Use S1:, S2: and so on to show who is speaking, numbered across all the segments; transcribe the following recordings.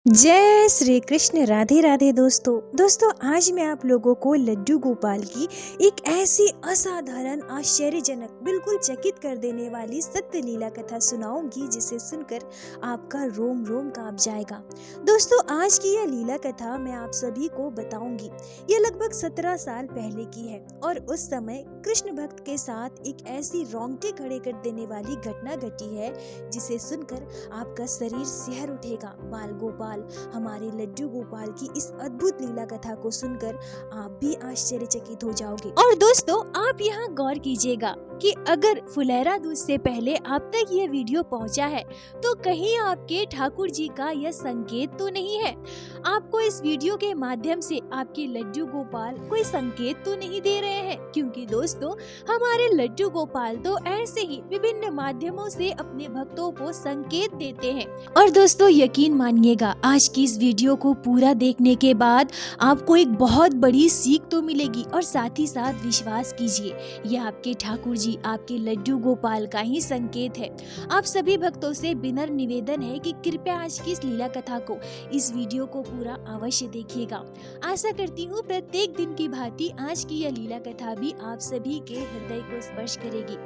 S1: जय श्री कृष्ण। राधे राधे दोस्तों आज मैं आप लोगों को लड्डू गोपाल की एक ऐसी असाधारण आश्चर्यजनक बिल्कुल चकित कर देने वाली सत्य लीला कथा सुनाऊंगी जिसे सुनकर आपका रोम रोम कांप जाएगा। दोस्तों आज की यह लीला कथा मैं आप सभी को बताऊंगी। यह लगभग 17 साल पहले की है और उस समय कृष्ण भक्त के साथ एक ऐसी रोंगटे खड़े कर देने वाली घटना घटी है जिसे सुनकर आपका शरीर सिहर उठेगा। बाल गोपाल हमारे लड्डू गोपाल की इस अद्भुत लीला कथा को सुनकर आप भी आश्चर्यचकित हो जाओगे। और दोस्तों आप यहाँ गौर कीजिएगा कि अगर फुलेरा दूज से पहले आप तक यह वीडियो पहुँचा है तो कहीं आपके ठाकुर जी का यह संकेत तो नहीं है। आपको इस वीडियो के माध्यम से आपके लड्डू गोपाल कोई संकेत तो नहीं दे रहे हैं, क्योंकि दोस्तों हमारे लड्डू गोपाल तो ऐसे ही विभिन्न माध्यमों से अपने भक्तों को संकेत देते हैं। और दोस्तों यकीन मानिएगा आज की इस वीडियो को पूरा देखने के बाद आपको एक बहुत बड़ी सीख तो मिलेगी और साथ ही साथ विश्वास कीजिए यह आपके ठाकुर जी आपके लड्डू गोपाल का ही संकेत है। आप सभी भक्तों से विनम्र निवेदन है कि कृपया आज की इस लीला कथा को इस वीडियो को पूरा अवश्य देखिएगा। आशा करती हूँ प्रत्येक दिन की भांति आज की यह लीला कथा भी आप सभी के हृदय को स्पर्श करेगी।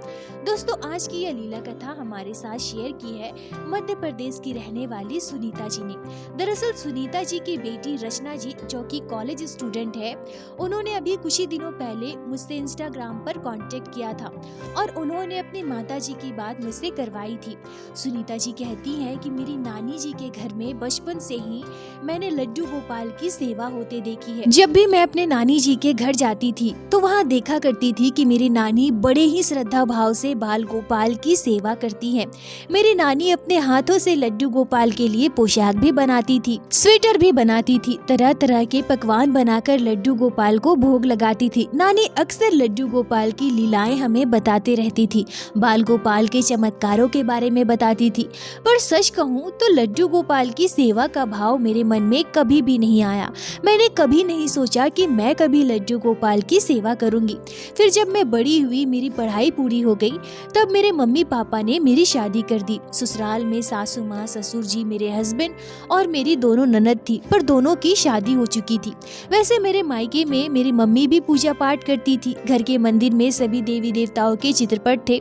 S1: दोस्तों आज की यह लीला कथा हमारे साथ शेयर की है मध्य प्रदेश की रहने वाली सुनीता जी ने। दरअसल सुनीता जी की बेटी रचना जी जो कि कॉलेज स्टूडेंट है, उन्होंने अभी कुछ ही दिनों पहले मुझसे इंस्टाग्राम पर कांटेक्ट किया था और उन्होंने अपनी माता जी की बात मुझसे करवाई थी। सुनीता जी कहती हैं कि मेरी नानी जी के घर में बचपन से ही मैंने लड्डू गोपाल की सेवा होते देखी है। जब भी मैं अपने नानी जी के घर जाती थी तो वहाँ देखा करती थी कि मेरी नानी बड़े ही श्रद्धा भाव से बाल गोपाल की सेवा करती है। मेरी नानी अपने हाथों से लड्डू गोपाल के लिए पोशाक भी बनाती थी, स्वेटर भी बनाती थी, तरह तरह के पकवान बनाकर लड्डू गोपाल को भोग लगाती थी। नानी अक्सर लड्डू गोपाल की लीलाएं हमें बताते रहती थी, बाल गोपाल के चमत्कारों के बारे में बताती थी। पर सच कहूँ तो लड्डू गोपाल की सेवा का भाव मेरे मन में कभी भी नहीं आया। मैंने कभी नहीं सोचा कि मैं कभी लड्डू गोपाल की सेवा करूंगी। फिर जब मैं बड़ी हुई, मेरी पढ़ाई पूरी हो गई, तब मेरे मम्मी पापा ने मेरी शादी कर दी। ससुराल में सासू माँ, ससुर जी, मेरे हस्बैंड और मेरी दोनों ननद थी, पर दोनों की शादी हो चुकी थी। वैसे मेरे मायके में मेरी मम्मी भी पूजा पाठ करती थी। घर के मंदिर में सभी देवी देवताओं के चित्रपट थे,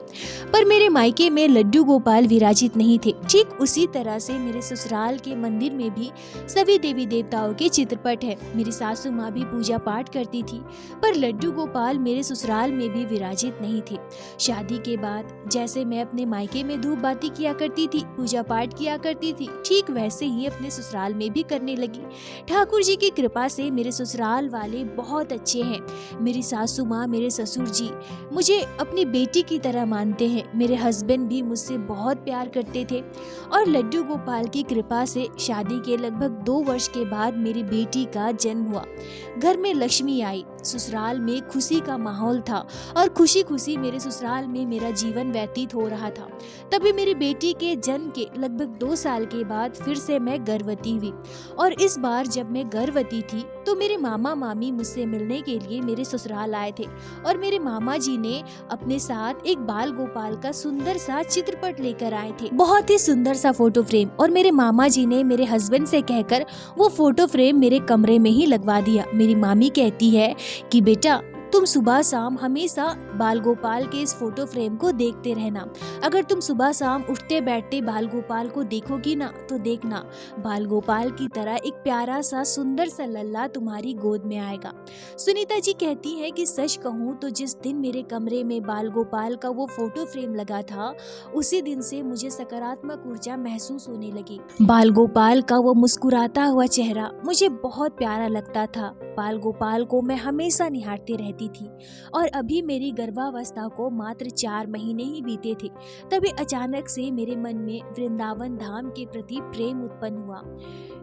S1: पर मेरे मायके में लड्डू गोपाल विराजित नहीं थे। ठीक उसी तरह से मेरे ससुराल के मंदिर में भी सभी देवी देवताओं के चित्रपट है। मेरी सासू माँ भी पूजा पाठ करती थी, पर लड्डू गोपाल मेरे ससुराल में भी विराजित नहीं थे। शादी के बाद जैसे मैं अपने मायके में धूप बाती किया करती थी, पूजा पाठ किया करती थी, ठीक वैसे ही अपने ससुराल में भी करने लगी। ठाकुर जी की कृपा से मेरे ससुराल वाले बहुत अच्छे हैं। मेरी सासू माँ, मेरे ससुर जी मुझे अपनी बेटी की तरह मानते हैं। मेरे हस्बैंड भी मुझसे बहुत प्यार करते थे और लड्डू गोपाल की कृपा से शादी के लगभग 2 वर्ष के बाद मेरी बेटी का जन्म हुआ। घर में लक्ष्मी आई, ससुराल में खुशी का माहौल था और खुशी खुशी मेरे ससुराल में मेरा जीवन व्यतीत हो रहा था। तभी मेरी बेटी के जन्म के लगभग 2 साल के बाद फिर से मैं गर्भवती हुई और इस बार जब मैं गर्भवती थी तो मेरे मामा मामी मुझसे मिलने के लिए मेरे ससुराल आए थे और मेरे मामा जी ने अपने साथ एक बाल गोपाल का सुंदर सा चित्रपट लेकर आए थे, बहुत ही सुंदर सा फोटो फ्रेम। और मेरे मामा जी ने मेरे हस्बैंड से कहकर वो फोटो फ्रेम मेरे कमरे में ही लगवा दिया। मेरी मामी कहती है कि बेटा तुम सुबह शाम हमेशा बाल गोपाल के इस फोटो फ्रेम को देखते रहना। अगर तुम सुबह शाम उठते बैठते बाल गोपाल को देखोगी ना तो देखना बाल गोपाल की तरह एक प्यारा सा सुंदर सा लल्ला तुम्हारी गोद में आएगा। सुनीता जी कहती है कि सच कहूँ तो जिस दिन मेरे कमरे में बाल गोपाल का वो फोटो फ्रेम लगा था, उसी दिन से मुझे सकारात्मक ऊर्जा महसूस होने लगी। बाल गोपाल का वो मुस्कुराता हुआ चेहरा मुझे बहुत प्यारा लगता था। बाल गोपाल को मैं हमेशा निहारती रहती थी और अभी मेरी गर्भावस्था को मात्र 4 महीने ही बीते थे। तभी अचानक से मेरे मन में वृंदावन धाम के प्रति प्रेम उत्पन्न हुआ।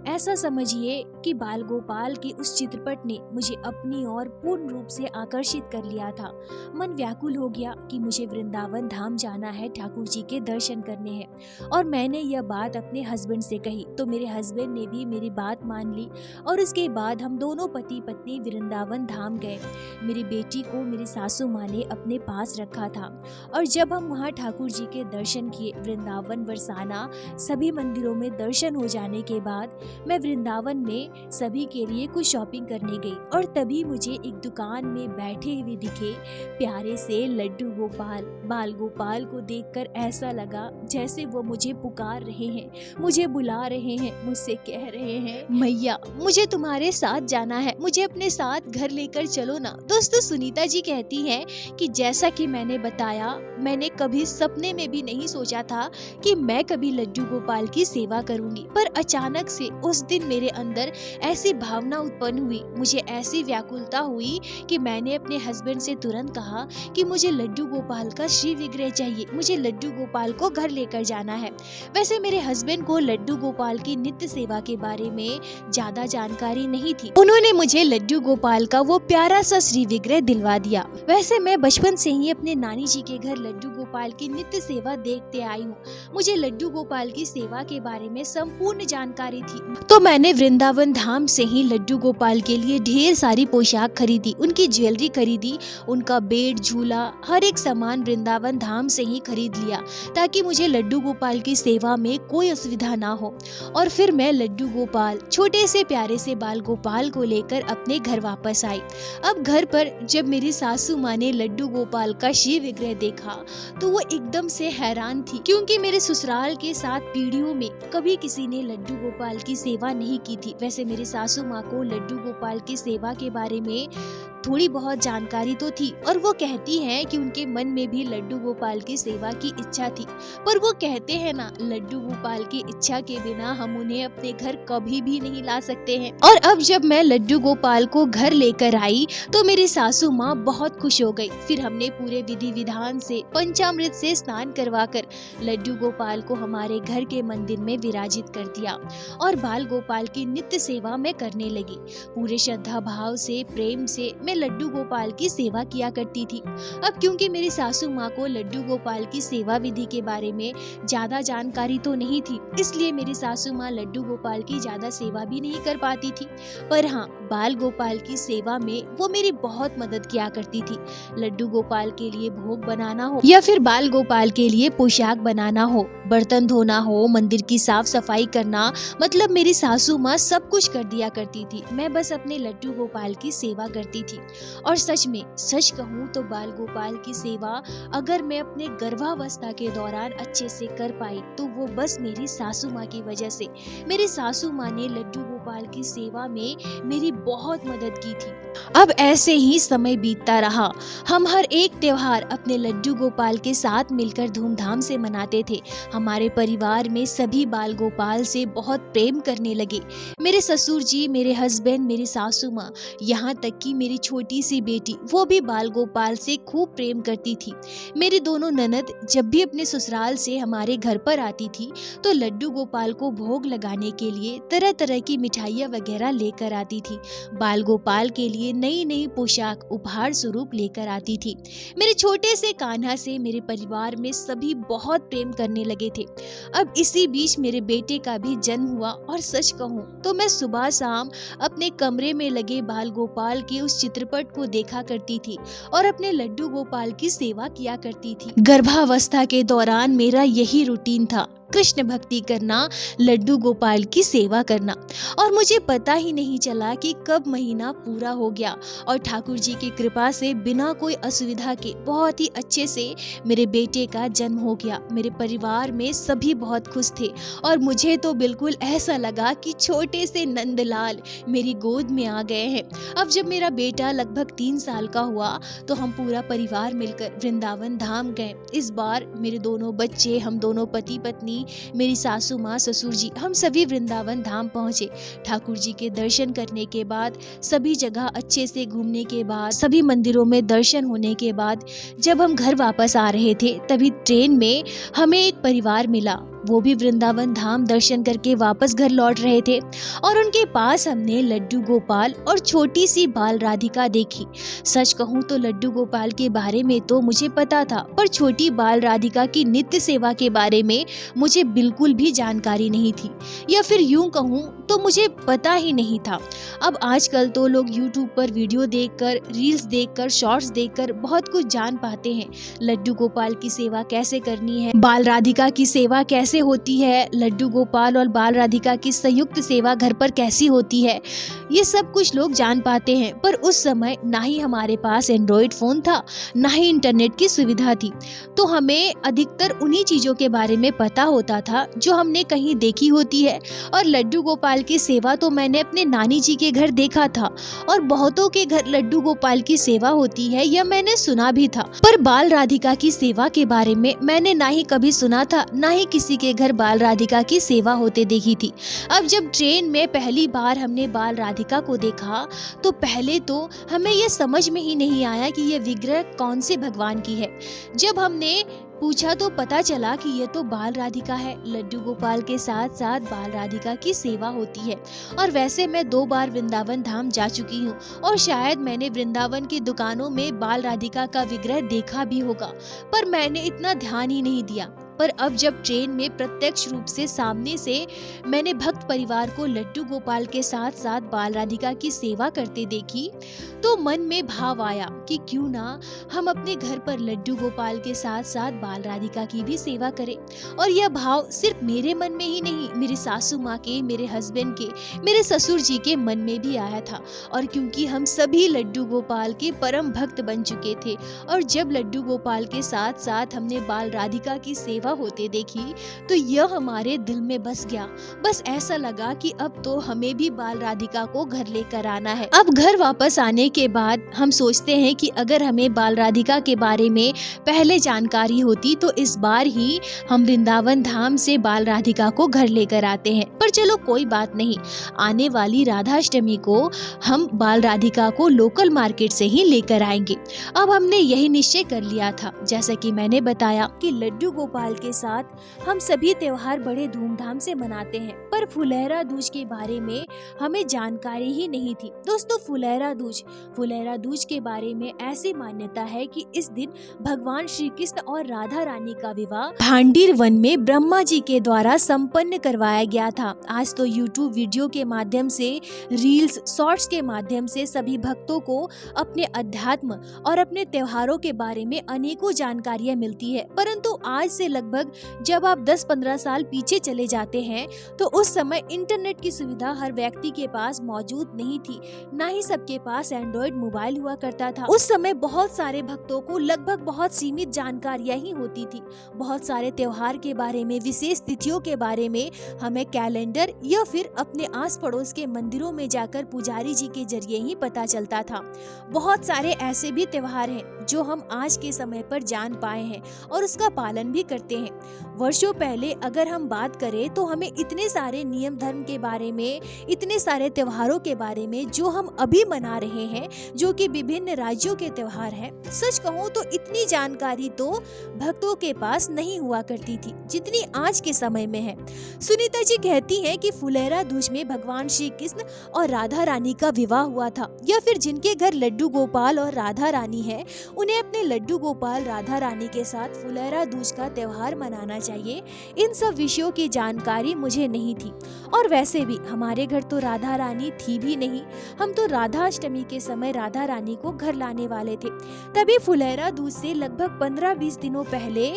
S1: ऐसा समझिए कि बाल गोपाल के उस चित्रपट ने मुझे अपनी ओर पूर्ण रूप से आकर्षित कर लिया था। मन व्याकुल हो गया कि मुझे वृंदावन धाम जाना है, ठाकुर जी के दर्शन करने हैं। और मैंने यह बात अपने हस्बैंड से कही तो मेरे हस्बैंड ने भी मेरी बात मान ली और उसके बाद हम दोनों पति पत्नी वृंदावन धाम गए। मेरी बेटी को मेरी सासू माँ ने अपने पास रखा था और जब हम वहाँ ठाकुर जी के दर्शन किए, वृंदावन बरसाना सभी मंदिरों में दर्शन हो जाने के बाद मैं वृंदावन में सभी के लिए कुछ शॉपिंग करने गई और तभी मुझे एक दुकान में बैठे हुए दिखे प्यारे से लड्डू गोपाल। बाल गोपाल को देखकर ऐसा लगा जैसे वो मुझे पुकार रहे हैं, मुझे बुला रहे हैं, मुझसे कह रहे हैं, मैया मुझे तुम्हारे साथ जाना है, मुझे अपने साथ घर लेकर चलो ना। दोस्तों, सुनीता जी कहती हैं कि जैसा कि मैंने बताया, मैंने कभी सपने में भी नहीं सोचा था कि मैं कभी लड्डू गोपाल की सेवा करूंगी, पर अचानक से उस दिन मेरे अंदर ऐसी भावना उत्पन्न हुई, मुझे ऐसी व्याकुलता हुई कि मैंने अपने हस्बैंड से तुरंत कहा कि मुझे लड्डू गोपाल का श्री विग्रह चाहिए, मुझे लड्डू गोपाल को घर लेकर जाना है। वैसे मेरे हस्बैंड को लड्डू गोपाल की नित्य सेवा के बारे में ज्यादा जानकारी नहीं थी। उन्होंने मुझे लड्डू गोपाल का वो प्यारा सा श्री विग्रह दिलवा दिया। वैसे मैं बचपन से ही अपने नानी जी के घर लड्डू गोपाल की नित्य सेवा देखते आई हूँ। मुझे लड्डू गोपाल की सेवा के बारे में संपूर्ण जानकारी थी, तो मैंने वृंदावन धाम से ही लड्डू गोपाल के लिए ढेर सारी पोशाक खरीदी, उनकी ज्वेलरी खरीदी, उनका बेड, झूला, हर एक सामान वृंदावन धाम से ही खरीद लिया ताकि मुझे लड्डू गोपाल की सेवा में कोई असुविधा ना हो। और फिर मैं लड्डू गोपाल, छोटे से प्यारे से बाल गोपाल को लेकर अपने घर वापस आई। अब घर पर जब मेरी सासू माँ ने लड्डू गोपाल का श्री विग्रह देखा तो वो एकदम से हैरान थी, क्योंकि मेरे ससुराल के 7 पीढ़ियों में कभी किसी ने लड्डू गोपाल की सेवा नहीं की थी। वैसे मेरी सासू माँ को लड्डू गोपाल की सेवा के बारे में थोड़ी बहुत जानकारी तो थी और वो कहती हैं कि उनके मन में भी लड्डू गोपाल की सेवा की इच्छा थी, पर वो कहते हैं ना, लड्डू गोपाल की इच्छा के बिना हम उन्हें अपने घर कभी भी नहीं ला सकते हैं। और अब जब मैं लड्डू गोपाल को घर लेकर आई तो मेरी सासू माँ बहुत खुश हो गई। फिर हमने पूरे विधि विधान से पंचामृत से स्नान करवाकर लड्डू गोपाल को हमारे घर के मंदिर में विराजित कर दिया और बाल गोपाल की नित्य सेवा में करने लगी। पूरे श्रद्धा भाव से, प्रेम से मैं लड्डू गोपाल की सेवा किया करती थी। अब क्योंकि मेरी सासू माँ को लड्डू गोपाल की सेवा विधि के बारे में ज्यादा जानकारी तो नहीं थी, इसलिए मेरी सासू माँ लड्डू गोपाल की ज्यादा सेवा भी नहीं कर पाती थी। पर हाँ, बाल गोपाल की सेवा में वो मेरी बहुत मदद किया करती थी। लड्डू गोपाल के लिए भोग बनाना हो या फिर बाल गोपाल के लिए पोशाक बनाना हो, बर्तन धोना हो, मंदिर की साफ सफाई करना, मतलब मेरी सासू माँ सब कुछ कर दिया करती थी। मैं बस अपने लड्डू गोपाल की सेवा करती थी। और सच में सच कहूँ तो बाल गोपाल की सेवा अगर मैं अपने गर्भावस्था के दौरान अच्छे से कर पाई तो वो बस मेरी सासू माँ की वजह से। मेरी सासू माँ ने लड्डू गोपाल की सेवा में मेरी बहुत मदद की थी। अब ऐसे ही समय बीतता रहा। हम हर एक त्योहार अपने लड्डू गोपाल के साथ मिलकर धूमधाम से मनाते थे। हमारे परिवार में सभी बाल गोपाल से बहुत प्रेम करने लगे। मेरे ससुर जी, मेरे हस्बैंड, मेरी सासू माँ, यहाँ तक कि मेरी छोटी सी बेटी, वो भी बाल गोपाल से खूब प्रेम करती थी। मेरी दोनों ननद जब भी अपने ससुराल से हमारे घर पर आती थी तो लड्डू गोपाल को भोग लगाने के लिए तरह तरह की मिठाइयाँ वगैरह लेकर आती थी। बाल गोपाल के लिए नई नई पोशाक उपहार स्वरूप लेकर आती थी। मेरे छोटे से कान्हा से मेरे परिवार में सभी बहुत प्रेम करने लगे थे। अब इसी बीच मेरे बेटे का भी जन्म हुआ और सच कहूँ तो मैं सुबह शाम अपने कमरे में लगे बाल गोपाल के उस चित्रपट को देखा करती थी और अपने लड्डू गोपाल की सेवा किया करती थी। गर्भावस्था के दौरान मेरा यही रूटीन था, कृष्ण भक्ति करना, लड्डू गोपाल की सेवा करना। और मुझे पता ही नहीं चला कि कब महीना पूरा हो गया और ठाकुर जी की कृपा से बिना कोई असुविधा के बहुत ही अच्छे से मेरे बेटे का जन्म हो गया। मेरे परिवार में सभी बहुत खुश थे और मुझे तो बिल्कुल ऐसा लगा कि छोटे से नंदलाल मेरी गोद में आ गए हैं। अब जब मेरा बेटा लगभग 3 साल का हुआ तो हम पूरा परिवार मिलकर वृंदावन धाम गए। इस बार मेरे दोनों बच्चे, हम दोनों पति पत्नी, मेरी सासू माँ, ससुर जी, हम सभी वृंदावन धाम पहुँचे। ठाकुर जी के दर्शन करने के बाद, सभी जगह अच्छे से घूमने के बाद, सभी मंदिरों में दर्शन होने के बाद जब हम घर वापस आ रहे थे तभी ट्रेन में हमें एक परिवार मिला। वो भी वृंदावन धाम दर्शन करके वापस घर लौट रहे थे और उनके पास हमने लड्डू गोपाल और छोटी सी बाल राधिका देखी। सच कहूँ तो लड्डू गोपाल के बारे में तो मुझे पता था, पर छोटी बाल राधिका की नित्य सेवा के बारे में मुझे बिल्कुल भी जानकारी नहीं थी। या फिर यूं कहूँ तो मुझे पता ही नहीं था। अब आजकल तो लोग यूट्यूब पर वीडियो देखकर, रील्स देखकर, शॉर्ट्स देखकर बहुत कुछ जान पाते हैं। लड्डू गोपाल की सेवा कैसे करनी है, बाल राधिका की सेवा कैसे होती है, लड्डू गोपाल और बाल राधिका की संयुक्त सेवा घर पर कैसी होती है, ये सब कुछ लोग जान पाते हैं। पर उस समय ना ही हमारे पास एंड्रॉइड फोन था, ना ही इंटरनेट की सुविधा थी, तो हमें अधिकतर उन्हीं चीजों के बारे में पता होता था जो हमने कहीं देखी होती है। और लड्डू गोपाल की सेवा तो मैंने अपने नानी जी के घर देखा था, और बहुतों के घर लड्डू गोपाल की सेवा होती है यह मैंने सुना भी था। पर बाल राधिका की सेवा के बारे में मैंने ना ही कभी सुना था, ना ही किसी के घर बाल राधिका की सेवा होते देखी थी। अब जब ट्रेन में पहली बार हमने बाल राधिका को देखा तो पहले तो हमें यह समझ में ही नहीं आया कि यह विग्रह कौन से भगवान की है। जब हमने पूछा तो पता चला कि ये तो बाल राधिका है। लड्डू गोपाल के साथ साथ बाल राधिका की सेवा होती है। और वैसे मैं 2 बार वृंदावन धाम जा चुकी हूँ, और शायद मैंने वृंदावन की दुकानों में बाल राधिका का विग्रह देखा भी होगा, पर मैंने इतना ध्यान ही नहीं दिया। पर अब जब ट्रेन में प्रत्यक्ष रूप से सामने से मैंने भक्त परिवार को लड्डू गोपाल के साथ साथ बाल राधिका की सेवा करते देखी, तो मन में भाव आया कि क्यों ना हम अपने घर पर लड्डू गोपाल के साथ साथ बाल राधिका की भी सेवा करें। और यह भाव सिर्फ मेरे मन में ही नहीं, मेरी सासू माँ के, मेरे हस्बैंड के, मेरे ससुर जी के मन में भी आया था। और क्योंकि हम सभी लड्डू गोपाल के परम भक्त बन चुके थे, और जब लड्डू गोपाल के साथ साथ हमने बाल राधिका की सेवा होते देखी तो यह हमारे दिल में बस गया। बस ऐसा लगा कि अब तो हमें भी बाल राधिका को घर लेकर आना है। अब घर वापस आने के बाद हम सोचते हैं कि अगर हमें बाल राधिका के बारे में पहले जानकारी होती तो इस बार ही हम वृंदावन धाम से बाल राधिका को घर लेकर आते हैं। पर चलो कोई बात नहीं, आने वाली राधाष्टमी को हम बाल राधिका को लोकल मार्केट से ही लेकर आएंगे। अब हमने यही निश्चय कर लिया था। जैसा कि मैंने बताया कि लड्डू गोपाल के साथ हम सभी त्योहार बड़े धूमधाम से मनाते हैं, पर फुलेरा दूज के बारे में हमें जानकारी ही नहीं थी। दोस्तों, फुलेरा दूज के बारे में ऐसी मान्यता है कि इस दिन भगवान श्री कृष्ण और राधा रानी का विवाह भांडीर वन में ब्रह्मा जी के द्वारा संपन्न करवाया गया था। आज तो यूट्यूब वीडियो के माध्यम से, रील्स, शॉर्ट्स के माध्यम से सभी भक्तों को अपने अध्यात्म और अपने त्योहारों के बारे में अनेकों जानकारियां मिलती है। परंतु आज से लगभग जब आप 10-15 साल पीछे चले जाते हैं तो उस समय इंटरनेट की सुविधा हर व्यक्ति के पास मौजूद नहीं थी, ना ही सबके पास एंड्रॉइड मोबाइल हुआ करता था। उस समय बहुत सारे भक्तों को लगभग बहुत सीमित जानकारियां ही होती थी। बहुत सारे त्योहार के बारे में, विशेष तिथियों के बारे में हमें कैलेंडर या फिर अपने आस पड़ोस के मंदिरों में जाकर पुजारी जी के जरिए ही पता चलता था। बहुत सारे ऐसे भी त्योहार हैं जो हम आज के समय पर जान पाए हैं और उसका पालन भी करते हैं। वर्षों पहले अगर हम बात करें तो हमें इतने सारे नियम धर्म के बारे में, इतने सारे त्योहारों के बारे में जो हम अभी मना रहे हैं, जो कि विभिन्न राज्यों के त्योहार हैं, सच कहूँ तो इतनी जानकारी तो भक्तों के पास नहीं हुआ करती थी जितनी आज के समय में है। सुनीता जी कहती हैं कि फुलेरा दूज में भगवान श्री कृष्ण और राधा रानी का विवाह हुआ था, या फिर जिनके घर लड्डू गोपाल और राधा रानी है उन्हें अपने लड्डू गोपाल राधा रानी के साथ फुलेरा दूज का त्योहार मनाना चाहिए। इन सब विषयों की जानकारी मुझे नहीं थी, और वैसे भी हमारे घर तो राधा रानी थी भी नहीं। हम तो राधा अष्टमी के समय राधा रानी को घर लाने वाले थे। तभी फुलेरा दूज से लगभग 15-20 दिनों पहले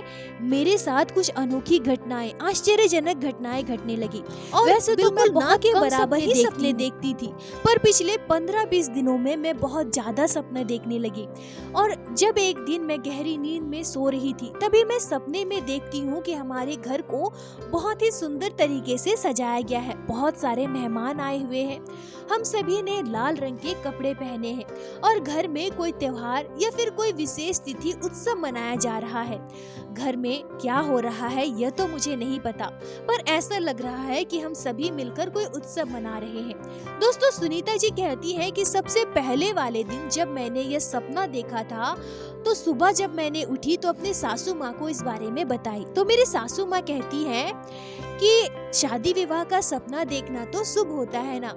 S1: मेरे साथ कुछ अनोखी घटनाएं, आश्चर्यजनक घटनाएं घटने लगी। और वैसे तो मैं ना के बराबर ही सपने देखती थी, पर पिछले 15-20 दिनों में मैं बहुत ज्यादा सपने देखने लगी। और जब एक दिन मैं गहरी नींद में सो रही थी, तभी मैं सपने में देखती हूँ कि हमारे घर को बहुत ही सुंदर तरीके से सजाया गया है। बहुत सारे मेहमान आए हुए हैं, हम सभी ने लाल रंग के कपड़े पहने हैं और घर में कोई त्योहार या फिर कोई विशेष तिथि, उत्सव मनाया जा रहा है। घर में क्या हो रहा है यह तो मुझे नहीं पता, पर ऐसा लग रहा है कि हम सभी मिलकर कोई उत्सव मना रहे हैं। दोस्तों, सुनीता जी कहती है कि सबसे पहले वाले दिन जब मैंने यह सपना देखा था तो सुबह जब मैंने उठी तो अपने सासू माँ को इस बारे में बताई, तो मेरी सासू माँ कहती है कि शादी विवाह का सपना देखना तो शुभ होता है ना,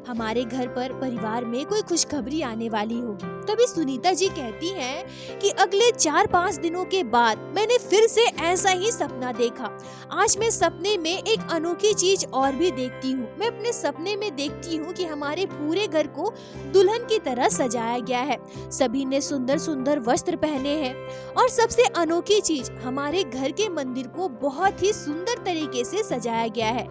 S1: हमारे घर पर परिवार में कोई खुशखबरी आने वाली होगी। तभी सुनीता जी कहती हैं कि अगले 4-5 दिनों के बाद मैंने फिर से ऐसा ही सपना देखा। आज मैं सपने में एक अनोखी चीज और भी देखती हूँ। मैं अपने सपने में देखती हूँ कि हमारे पूरे घर को दुल्हन की तरह सजाया गया है। सभी ने सुंदर सुंदर वस्त्र पहने हैं और सबसे अनोखी चीज, हमारे घर के मंदिर को बहुत ही सुंदर तरीके से सजाया गया है।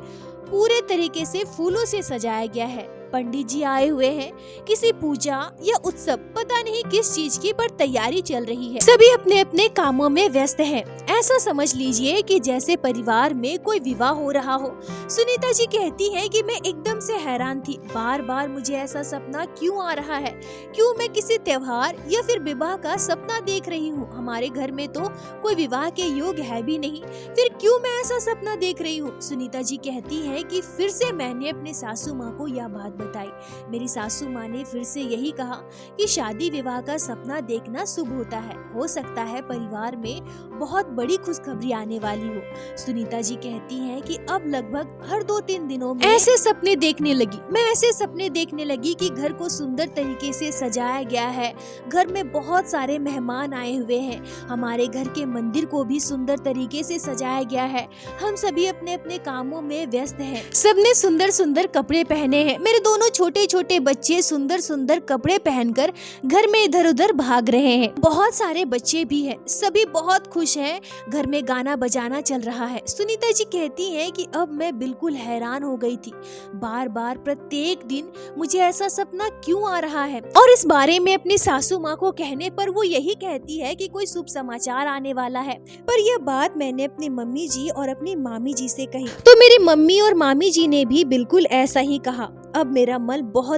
S1: पूरे तरीके से फूलों से सजाया गया है। पंडित जी आए हुए हैं, किसी पूजा या उत्सव, पता नहीं किस चीज की पर तैयारी चल रही है। सभी अपने अपने कामों में व्यस्त हैं। ऐसा समझ लीजिए कि जैसे परिवार में कोई विवाह हो रहा हो। सुनीता जी कहती हैं कि मैं एकदम से हैरान थी। बार बार मुझे ऐसा सपना क्यों आ रहा है? क्यों मैं किसी त्योहार या फिर विवाह का सपना देख रही हूँ? हमारे घर में तो कोई विवाह के योग है भी नहीं, फिर क्यों मैं ऐसा सपना देख रही हूँ? सुनीता जी कहती है कि फिर से मैंने अपने सासू माँ को यह बात बताई। मेरी सासू माँ ने फिर से यही कहा कि शादी विवाह का सपना देखना शुभ होता है। हो सकता है परिवार में बहुत बड़ी खुशखबरी आने वाली हो। सुनीता जी कहती हैं कि अब लगभग हर 2-3 दिनों में ऐसे सपने देखने लगी। मैं ऐसे सपने देखने लगी कि घर को सुंदर तरीके से सजाया गया है, घर में बहुत सारे मेहमान आए हुए हैं, हमारे घर के मंदिर को भी सुंदर तरीके से सजाया गया है। हम सभी अपने अपने कामों में व्यस्त हैं। सबने सुंदर सुंदर कपड़े पहने हैं। मेरे दोनों छोटे छोटे बच्चे सुंदर सुंदर कपड़े पहनकर घर में इधर उधर भाग रहे हैं। बहुत सारे बच्चे भी हैं, सभी बहुत खुश हैं। घर में गाना बजाना चल रहा है। सुनीता जी कहती हैं कि अब मैं बिल्कुल हैरान हो गई थी। बार बार प्रत्येक दिन मुझे ऐसा सपना क्यों आ रहा है? और इस बारे में अपनी सासू माँ को कहने पर वो यही कहती है कि कोई शुभ समाचार आने वाला है। पर यह बात मैंने अपनी मम्मी जी और अपनी मामी जी से कही तो मेरी मम्मी और मामी जी ने भी बिल्कुल ऐसा ही कहा। अब मेरा मन बहुत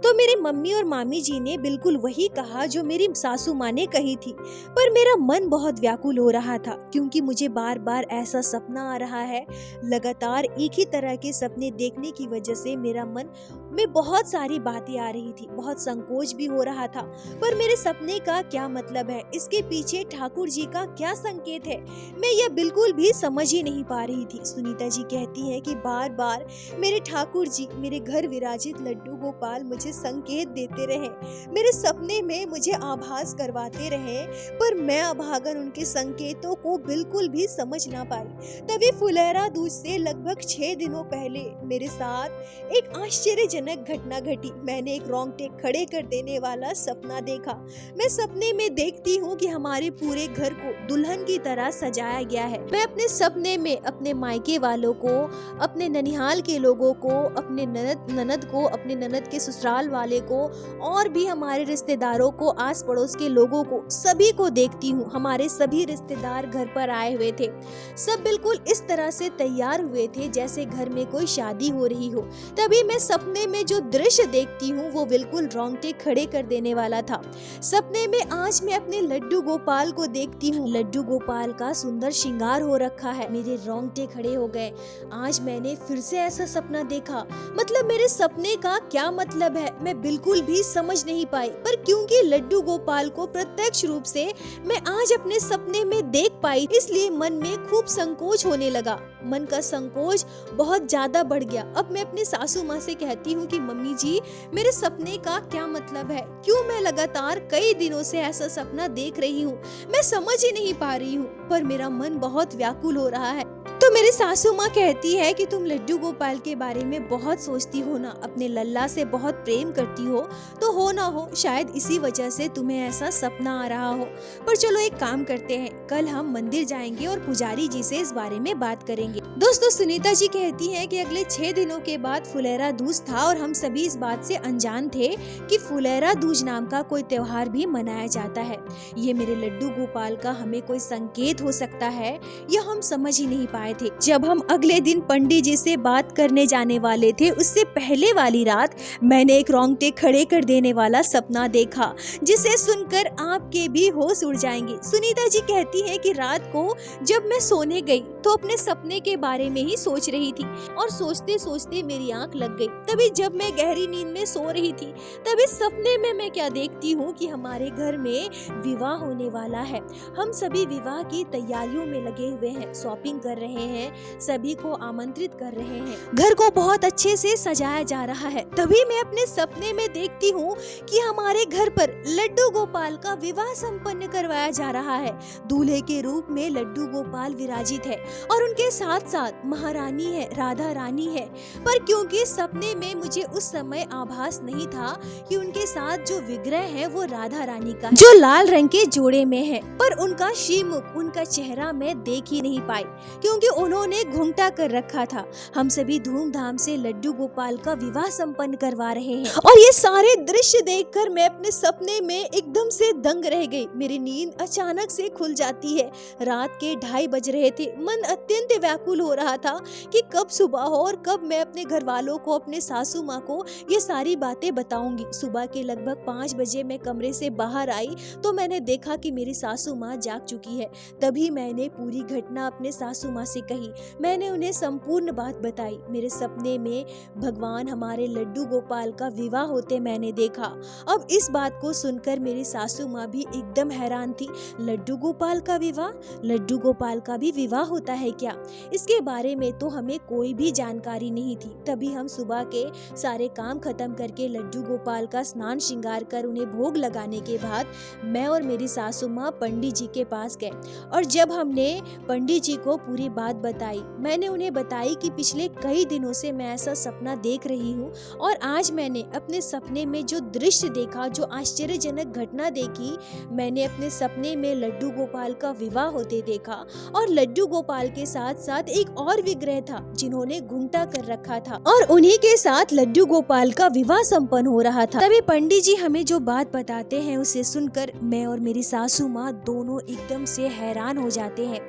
S1: तो मेरी मम्मी और मामी जी ने बिल्कुल वही कहा जो मेरी सासू माँ ने कही थी। पर मेरा मन बहुत व्याकुल हो रहा था क्योंकि मुझे बार बार ऐसा सपना आ रहा है। लगातार एक ही तरह के सपने देखने की वजह से मेरा मन में बहुत सारी बातें आ रही थी, बहुत संकोच भी हो रहा था। पर मेरे सपने का क्या मतलब है? इसके पीछे ठाकुर जी का क्या संकेत है? मैं यह बिल्कुल भी समझ ही नहीं पा रही थी। सुनीता जी कहती है कि बार बार मेरे ठाकुर जी, मेरे घर विराजित लड्डू गोपाल मुझे संकेत देते रहे, मेरे सपने में मुझे आभास करवाते रहे, पर मैं अभागन उनके संकेतों को बिल्कुल भी समझ ना पाई। तभी फुलेरा दूज से लगभग 6 दिनों पहले मेरे साथ एक आश्चर्यजनक घटना घटी। मैंने एक रोंगटे खड़े कर देने वाला सपना देखा। मैं सपने में देखती हूँ कि हमारे पूरे घर को दुल्हन की तरह सजाया गया है। मैं अपने सपने में अपने मायके वालों को, अपने ननिहाल के लोगों को, अपने ननद को, अपने ननद के ससुराल वाले को और भी हमारे रिश्तेदारों को, आस पड़ोस के लोगों को, सभी को देखती हूँ। हमारे सभी रिश्तेदार घर पर आए हुए थे। सब बिल्कुल इस तरह से तैयार हुए थे जैसे घर में कोई शादी हो रही हो। तभी मैं सपने में जो दृश्य देखती हूँ वो बिल्कुल रोंगटे खड़े कर देने वाला था। सपने में आज मैं अपने लड्डू गोपाल को देखती हूँ। लड्डू गोपाल का सुंदर श्रृंगार हो रखा है। मेरे रोंगटे खड़े हो गए। आज मैंने फिर से ऐसा सपना देखा। मतलब मेरे सपने का क्या मतलब है मैं बिल्कुल भी समझ नहीं पाई। पर क्योंकि लड्डू गोपाल को प्रत्यक्ष रूप से मैं आज अपने सपने में देख पाई, इसलिए मन में खूब संकोच होने लगा। मन का संकोच बहुत ज्यादा बढ़ गया। अब मैं अपनी सासू माँ से कहती हूँ कि मम्मी जी, मेरे सपने का क्या मतलब है? क्यों मैं लगातार कई दिनों से ऐसा सपना देख रही हूँ? मैं समझ ही नहीं पा रही हूँ, पर मेरा मन बहुत व्याकुल हो रहा है। तो मेरी सासू माँ कहती है कि तुम लड्डू गोपाल के बारे में बहुत सोचती हो ना, अपने लल्ला से बहुत प्रेम करती हो, तो हो ना हो शायद इसी वजह से तुम्हें ऐसा सपना आ रहा हो। पर चलो एक काम करते हैं, कल हम मंदिर जाएंगे और पुजारी जी से इस बारे में बात करेंगे। दोस्तों, सुनीता जी कहती हैं कि अगले 6 दिनों के बाद फुलेरा दूज था और हम सभी इस बात से अनजान थे कि फुलेरा दूज नाम का कोई त्योहार भी मनाया जाता है। ये मेरे लड्डू गोपाल का हमें कोई संकेत हो सकता है, यह हम समझ ही नहीं पाए थे। जब हम अगले दिन पंडित जी से बात करने जाने वाले थे, उससे पहले वाली रात मैंने एक रोंगटे खड़े कर देने वाला सपना देखा, जिसे सुनकर आपके भी होश उड़ जाएंगे। सुनीता जी कहती है कि रात को जब मैं सोने गई तो अपने सपने के बारे में ही सोच रही थी और सोचते सोचते मेरी आंख लग गई। तभी जब मैं गहरी नींद में सो रही थी, तभी सपने में मैं क्या देखती हूँ कि हमारे घर में विवाह होने वाला है। हम सभी विवाह की तैयारियों में लगे हुए हैं, शॉपिंग कर रहे रहे हैं, सभी को आमंत्रित कर रहे हैं, घर को बहुत अच्छे से सजाया जा रहा है। तभी मैं अपने सपने में देखती हूँ कि हमारे घर पर लड्डू गोपाल का विवाह संपन्न करवाया जा रहा है। दूल्हे के रूप में लड्डू गोपाल विराजित है और उनके साथ साथ महारानी है, राधा रानी है। पर क्योंकि सपने में मुझे उस समय आभास नहीं था कि उनके साथ जो विग्रह है वो राधा रानी का है, जो लाल रंग के जोड़े में है, पर उनका श्रीमुख, उनका चेहरा मैं देख ही नहीं पाई क्योंकि उन्होंने घुंघटा कर रखा था। हम सभी धूमधाम से लड्डू गोपाल का विवाह संपन्न करवा रहे हैं और ये सारे दृश्य देखकर मैं अपने सपने में एकदम से दंग रह गई। मेरी नींद अचानक से खुल जाती है। रात के 2:30 बज रहे थे। मन अत्यंत व्याकुल हो रहा था कि कब सुबह हो और कब मैं अपने घर वालों को, अपने सासू माँ को ये सारी बातें बताऊंगी। सुबह के लगभग 5 बजे मैं कमरे से बाहर आई तो मैंने देखा कि मेरी सासू माँ जाग चुकी है। तभी मैंने पूरी घटना अपने सासू माँ से कही। मैंने उन्हें संपूर्ण बात बताई। मेरे सपने में भगवान हमारे लड्डू गोपाल का विवाह होते मैंने देखा। अब इस बात को सुनकर मेरी सासू माँ भी एकदम हैरान थी। लड्डू गोपाल का विवाह? लड्डू गोपाल का भी विवाह होता है क्या? इसके बारे में तो हमें कोई भी जानकारी नहीं थी। तभी हम सुबह के सारे काम खत्म करके लड्डू गोपाल का स्नान श्रृंगार कर उन्हें भोग लगाने के बाद मैं और मेरी सासू माँ पंडित जी के पास गए और जब हमने पंडित जी को पूरी बात बताई, मैंने उन्हें बताई कि पिछले कई दिनों से मैं ऐसा सपना देख रही हूँ और आज मैंने अपने सपने में जो दृश्य देखा, जो आश्चर्यजनक घटना देखी, मैंने अपने सपने में लड्डू गोपाल का विवाह होते देखा और लड्डू गोपाल के साथ साथ एक और विग्रह था जिन्होंने घुंघटा कर रखा था और उन्हीं के साथ लड्डू गोपाल का विवाह संपन्न हो रहा था। तभी पंडित जी हमें जो बात बताते हैं उसे सुनकर मैं और मेरी सासू माँ दोनों एकदम से हैरान हो जाते हैं।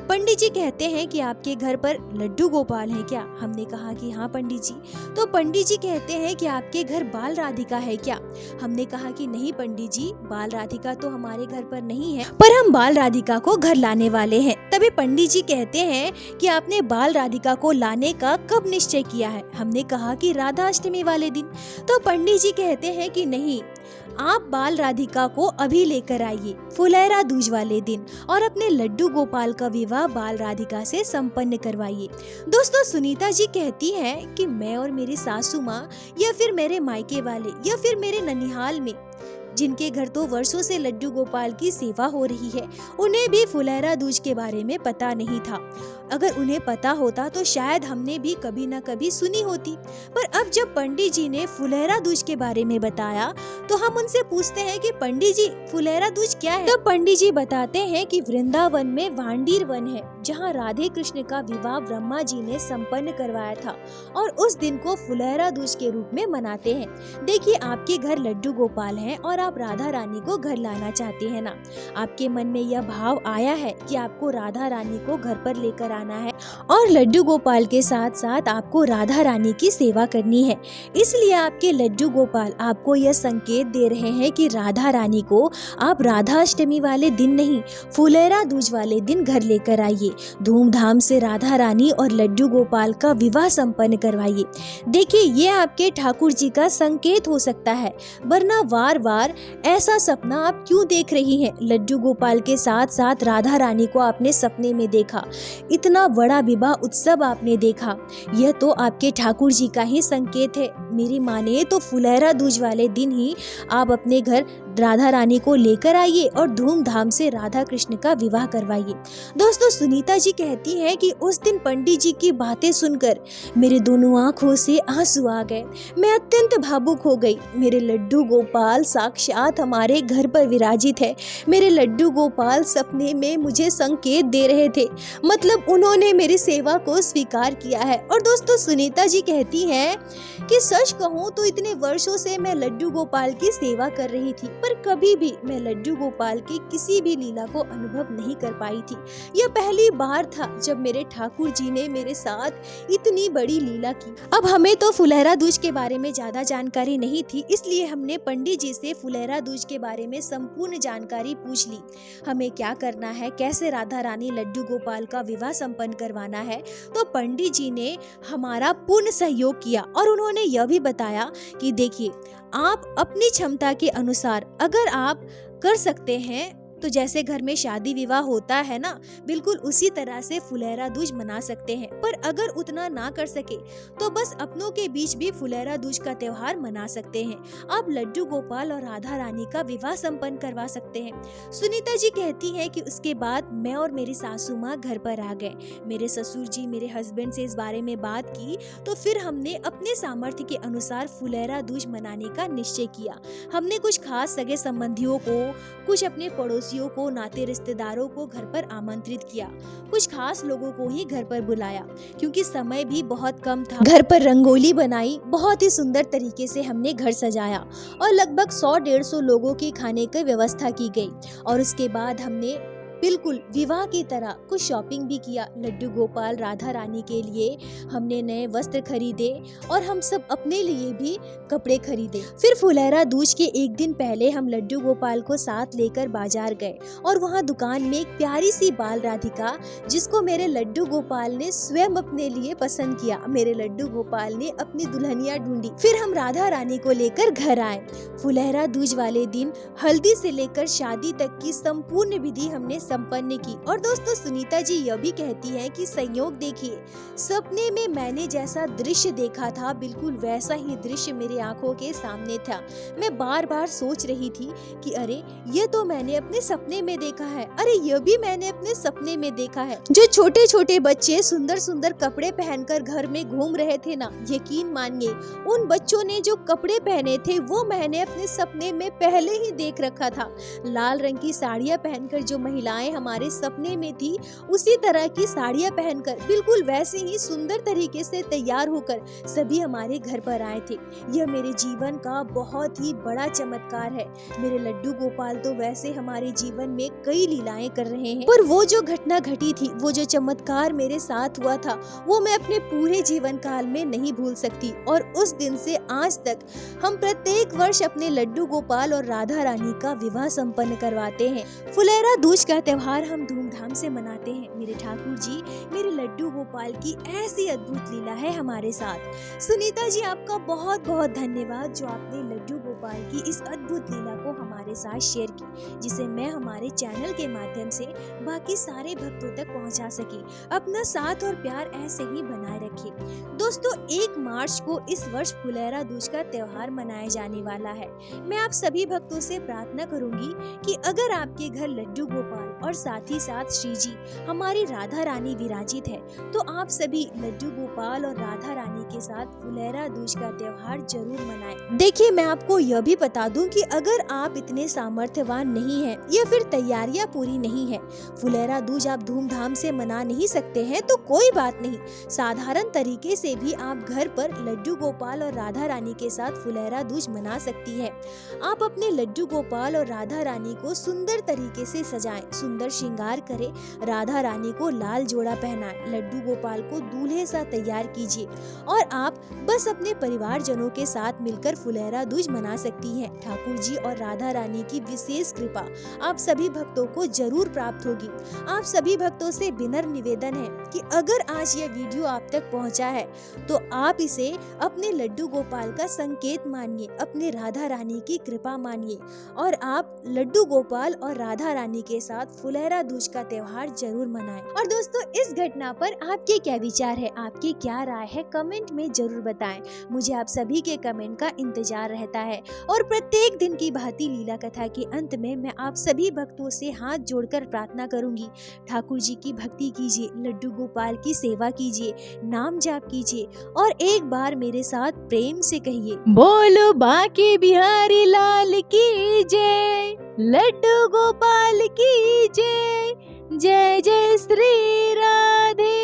S1: पंडित जी कहते हैं कि आपके घर पर लड्डू गोपाल है क्या? हमने कहा कि हाँ पंडित जी। तो पंडित जी कहते हैं कि आपके घर बाल राधिका है क्या? हमने कहा कि नहीं पंडित जी, बाल राधिका तो हमारे घर पर नहीं है, पर हम बाल राधिका को घर लाने वाले हैं। तभी पंडित जी कहते हैं कि आपने बाल राधिका को लाने का कब निश्चय किया है? हमने कहा कि राधा अष्टमी वाले दिन। तो पंडित जी कहते हैं कि नहीं, आप बाल राधिका को अभी लेकर आइए फुलेरा दूज वाले दिन और अपने लड्डू गोपाल का विवाह बाल राधिका से संपन्न करवाइए। दोस्तों, सुनीता जी कहती हैं कि मैं और मेरी सासू माँ या फिर मेरे मायके वाले या फिर मेरे ननिहाल में जिनके घर तो वर्षों से लड्डू गोपाल की सेवा हो रही है, उन्हें भी फुलेरा दूज के बारे में पता नहीं था। अगर उन्हें पता होता तो शायद हमने भी कभी न कभी सुनी होती। पर अब जब पंडित जी ने फुलेरा दूज के बारे में बताया तो हम उनसे पूछते हैं कि पंडित जी, फुलेरा दूज क्या है? तब पंडित जी बताते हैं कि वृंदावन में वांडीर वन है जहाँ राधे कृष्ण का विवाह ब्रह्मा जी ने संपन्न करवाया था और उस दिन को फुलेरा दूज के रूप में मनाते हैं। देखिए, आपके घर लड्डू गोपाल हैं और आप राधा रानी को घर लाना चाहते हैं ना? आपके मन में यह भाव आया है कि आपको राधा रानी को घर पर लेकर आना है और लड्डू गोपाल के साथ साथ आपको राधा रानी की सेवा करनी है। इसलिए आपके लड्डू गोपाल आपको यह संकेत दे रहे हैं कि राधा रानी को आप राधा अष्टमी वाले दिन नहीं, फुलेरा दूज वाले दिन घर लेकर आइए। धूमधाम से राधा रानी और लड्डू गोपाल का विवाह संपन्न करवाइए। देखिए, ये आपके ठाकुर जी का संकेत हो सकता है, वरना वार वार ऐसा सपना आप क्यों देख रही हैं? लड्डू गोपाल के साथ साथ राधा रानी को आपने सपने में देखा, इतना बड़ा विवाह उत्सव आपने देखा, यह तो आपके ठाकुर जी का ही संकेत है। मेरी माने तो फुलेरा दूज वाले दिन ही आप अपने घर राधा रानी को लेकर आइए और धूमधाम से राधा कृष्ण का विवाह करवाइए। दोस्तों, सुनीता जी कहती हैं कि उस दिन पंडित जी की बातें सुनकर मेरे दोनों आंखों से आंसू आ गए। मैं अत्यंत भावुक हो गई। मेरे लड्डू गोपाल साक्षात हमारे घर पर विराजित है। मेरे लड्डू गोपाल सपने में मुझे संकेत दे रहे थे, मतलब उन्होंने मेरी सेवा को स्वीकार किया है। और दोस्तों, सुनीता जी कहती हैं कि सच कहूँ तो इतने वर्षों से मैं लड्डू गोपाल की सेवा कर रही थी, पर कभी भी मैं लड्डू गोपाल की किसी भी लीला को अनुभव नहीं कर पाई थी। यह पहली बार था जब मेरे ठाकुर जी ने मेरे साथ इतनी बड़ी लीला की। अब हमें तो फुलेरा दूज के बारे में ज्यादा जानकारी नहीं थी, इसलिए हमने पंडित जी से फुलेरा दूज के बारे में संपूर्ण जानकारी पूछ ली। हमें क्या करना है, कैसे राधा रानी लड्डू गोपाल का विवाह संपन्न करवाना है। तो पंडित जी ने हमारा पूर्ण सहयोग किया और उन्होंने यह भी बताया कि देखिए, आप अपनी क्षमता के अनुसार अगर आप कर सकते हैं तो जैसे घर में शादी विवाह होता है ना, बिल्कुल उसी तरह से फुलेरा दूज मना सकते हैं। पर अगर उतना ना कर सके तो बस अपनों के बीच भी फुलेरा दूज का त्योहार मना सकते हैं। आप लड्डू गोपाल और राधा रानी का विवाह संपन्न करवा सकते हैं। सुनीता जी कहती हैं कि उसके बाद मैं और मेरी सासू माँ घर पर आ गए। मेरे ससुर जी मेरे हस्बैंड से इस बारे में बात की तो फिर हमने अपने सामर्थ्य के अनुसार फुलेरा दूज मनाने का निश्चय किया। हमने कुछ खास सगे संबंधियों को, कुछ अपने पड़ोसियों को, नाते रिश्तेदारों को घर पर आमंत्रित किया। कुछ खास लोगों को ही घर पर बुलाया क्योंकि समय भी बहुत कम था। घर पर रंगोली बनाई, बहुत ही सुंदर तरीके से हमने घर सजाया और लगभग 100-150 लोगों की खाने की व्यवस्था की गई। और उसके बाद हमने बिल्कुल विवाह की तरह कुछ शॉपिंग भी किया। लड्डू गोपाल राधा रानी के लिए हमने नए वस्त्र खरीदे और हम सब अपने लिए भी कपड़े खरीदे। फिर फुलेरा दूज के एक दिन पहले हम लड्डू गोपाल को साथ लेकर बाजार गए और वहाँ दुकान में एक प्यारी सी बाल राधिका, जिसको मेरे लड्डू गोपाल ने स्वयं अपने लिए पसंद किया, मेरे लड्डू गोपाल ने अपनी दुल्हनिया ढूंढी। फिर हम राधा रानी को लेकर घर आए। फुलेरा दूज वाले दिन हल्दी से लेकर शादी तक की संपूर्ण विधि हमने संपन्न की। और दोस्तों सुनीता जी यह भी कहती हैं कि संयोग देखिए, सपने में मैंने जैसा दृश्य देखा था बिल्कुल वैसा ही दृश्य मेरे आंखों के सामने था। मैं बार बार सोच रही थी कि अरे ये तो मैंने अपने सपने में देखा है, अरे यह भी मैंने अपने सपने में देखा है। जो छोटे छोटे बच्चे सुंदर सुंदर कपड़े पहनकर घर में घूम रहे थे ना, यकीन मानिए उन बच्चों ने जो कपड़े पहने थे वो मैंने अपने सपने में पहले ही देख रखा था। लाल रंग की साड़ियाँ पहनकर जो महिलाएं हमारे सपने में थी, उसी तरह की साड़ियाँ पहनकर बिल्कुल वैसे ही सुंदर तरीके से तैयार होकर सभी हमारे घर पर आए थे। यह मेरे जीवन का बहुत ही बड़ा चमत्कार है। मेरे लड्डू गोपाल तो वैसे हमारे जीवन में कई लीलाएं कर रहे हैं, पर वो जो घटना घटी थी, वो जो चमत्कार मेरे साथ हुआ था, वो मैं अपने पूरे जीवन काल में नहीं भूल सकती। और उस दिन से आज तक हम प्रत्येक वर्ष अपने लड्डू गोपाल और राधा रानी का विवाह संपन्न करवाते हैं। फुलेरा दूज का त्योहार हम धूमधाम से मनाते हैं। मेरे ठाकुर जी, मेरे लड्डू गोपाल की ऐसी अद्भुत लीला है हमारे साथ। सुनीता जी आपका बहुत बहुत धन्यवाद जो आपने लड्डू गोपाल की इस अद्भुत लीला को हमारे साथ शेयर की, जिसे मैं हमारे चैनल के माध्यम से बाकी सारे भक्तों तक पहुंचा सकी। अपना साथ और प्यार ऐसे ही बनाए रखिए। दोस्तों 1 मार्च को इस वर्ष फुलेरा दूज का त्योहार मनाया जाने वाला है। मैं आप सभी भक्तों से प्रार्थना करूंगी कि अगर आपके घर लड्डू गोपाल और साथ ही साथ श्री जी हमारी राधा रानी विराजित है, तो आप सभी लड्डू गोपाल और राधा रानी के साथ फुलेरा दूज का त्योहार जरूर मनाएं। देखिए मैं आपको यह भी बता दूं कि अगर आप इतने सामर्थ्यवान नहीं हैं या फिर तैयारियां पूरी नहीं है, फुलेरा दूज आप धूमधाम से मना नहीं सकते हैं, तो कोई बात नहीं, साधारण तरीके से भी आप घर पर लड्डू गोपाल और राधा रानी के साथ फुलेरा दूज मना सकती है। आप अपने लड्डू गोपाल और राधा रानी को सुंदर तरीके से सजाएं, सुंदर श्रृंगार करें, राधा रानी को लाल जोड़ा पहनाएं, लड्डू गोपाल को दूल्हे सा तैयार कीजिए और आप बस अपने परिवारजनों के साथ मिलकर फुलेरा दूज मना सकती हैं। ठाकुर जी और राधा रानी की विशेष कृपा आप सभी भक्तों को जरूर प्राप्त होगी। आप सभी भक्तों से विनम्र निवेदन है कि अगर आज यह वीडियो आप तक पहुंचा है तो आप इसे अपने लड्डू गोपाल का संकेत मानिए, अपने राधा रानी की कृपा मानिए और आप लड्डू गोपाल और राधा रानी के साथ फुलेरा दूज का त्योहार जरूर मनाएं। और दोस्तों इस घटना पर आपके क्या विचार है, आपकी क्या राय है, कमेंट में जरूर बताएं। मुझे आप सभी के कमेंट का इंतजार रहता है। और प्रत्येक दिन की भांति लीला कथा के अंत में मैं आप सभी भक्तों से हाथ जोड़कर प्रार्थना करूंगी, ठाकुर जी की भक्ति कीजिए, लड्डू गोपाल की सेवा कीजिए, नाम जाप कीजिए और एक बार मेरे साथ प्रेम से कहिए, बोलो बांके बिहारी लाल की जय, लड्डू गोपाल की जय, जय जय श्री राधे।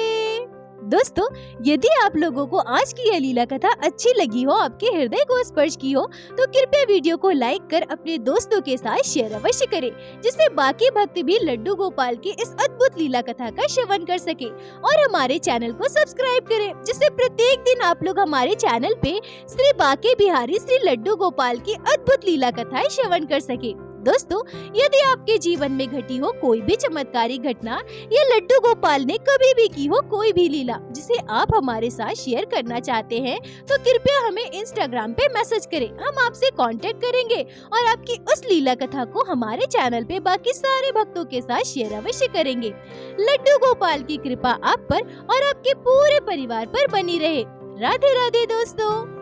S1: दोस्तों यदि आप लोगों को आज की यह लीला कथा अच्छी लगी हो, आपके हृदय को स्पर्श की हो, तो कृपया वीडियो को लाइक कर अपने दोस्तों के साथ शेयर अवश्य करें, जिससे बाकी भक्त भी लड्डू गोपाल की इस अद्भुत लीला कथा का श्रवण कर सके। और हमारे चैनल को सब्सक्राइब करें, जिससे प्रत्येक दिन आप लोग हमारे चैनल पे श्री बांके बिहारी श्री लड्डू गोपाल की अद्भुत लीला कथाएं श्रवण कर सके।
S2: दोस्तों, यदि आपके जीवन में घटी हो कोई भी चमत्कारी घटना या लड्डू गोपाल ने कभी भी की हो कोई भी लीला जिसे आप हमारे साथ शेयर करना चाहते हैं, तो कृपया हमें इंस्टाग्राम पे मैसेज करें। हम आपसे कांटेक्ट करेंगे और आपकी उस लीला कथा को हमारे चैनल पे बाकी सारे भक्तों के साथ शेयर अवश्य करेंगे। लड्डू गोपाल की कृपा आप पर और आपके पूरे परिवार पर बनी रहे। राधे राधे दोस्तों।